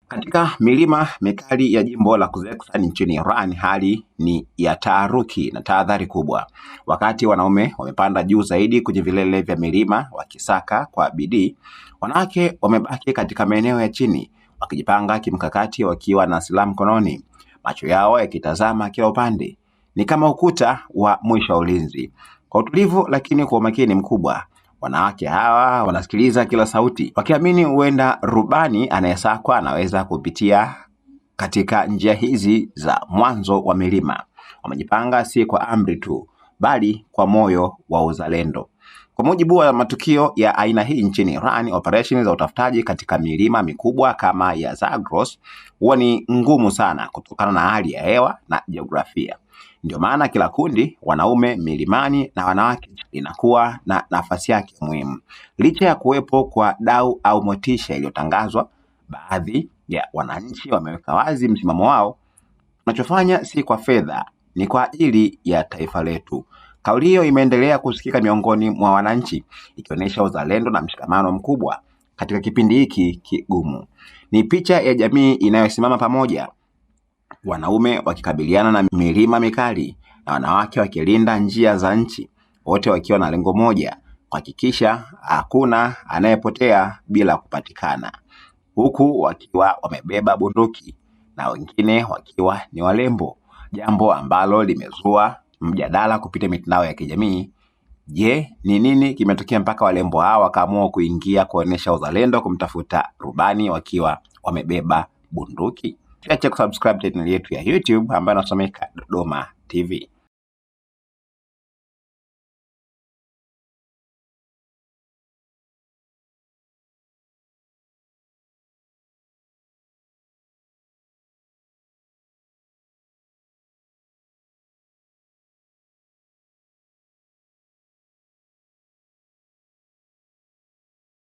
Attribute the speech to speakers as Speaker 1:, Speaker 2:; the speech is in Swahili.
Speaker 1: Katika milima mikali ya jimbo la Khuzestan nchini Iran, hali ni ya taharuki na tahadhari kubwa. Wakati wanaume wamepanda juu zaidi kwenye vilele vya milima wakisaka kwa bidii, wanawake wamebaki katika maeneo ya chini wakijipanga kimkakati wakiwa na silaha mkononi, macho yao yakitazama kila upande. Ni kama ukuta wa mwisho wa ulinzi. Kwa utulivu lakini kwa umakini mkubwa, wanawake hawa wanasikiliza kila sauti, wakiamini huenda rubani anayesakwa anaweza kupitia katika njia hizi za mwanzo wa milima. Wamejipanga si kwa amri tu, bali kwa moyo wa uzalendo. Kwa mujibu wa matukio ya aina hii nchini Iran, operesheni za utafutaji katika milima mikubwa kama ya Zagros huwa ni ngumu sana kutokana na hali ya hewa na jiografia. Ndio maana kila kundi, wanaume milimani na wanawake, linakuwa na nafasi yake muhimu. Licha ya kuwepo kwa dau au motisha iliyotangazwa, baadhi ya wananchi wameweka wazi msimamo wao: tunachofanya si kwa fedha, ni kwa ajili ya taifa letu. Kauli hiyo imeendelea kusikika miongoni mwa wananchi, ikionyesha uzalendo na mshikamano mkubwa katika kipindi hiki kigumu. Ni picha ya jamii inayosimama pamoja, wanaume wakikabiliana na milima mikali na wanawake wakilinda njia za nchi, wote wakiwa na lengo moja: kuhakikisha hakuna anayepotea bila kupatikana, huku wakiwa wamebeba bunduki na wengine wakiwa ni walembo, jambo ambalo limezua mjadala kupitia mitandao ya kijamii. Je, ni nini kimetokea mpaka walembo hao wakaamua kuingia kuonesha uzalendo kumtafuta rubani wakiwa wamebeba bunduki? Acha kusubscribe channel yetu ya YouTube ambayo inasomeka Dodoma TV.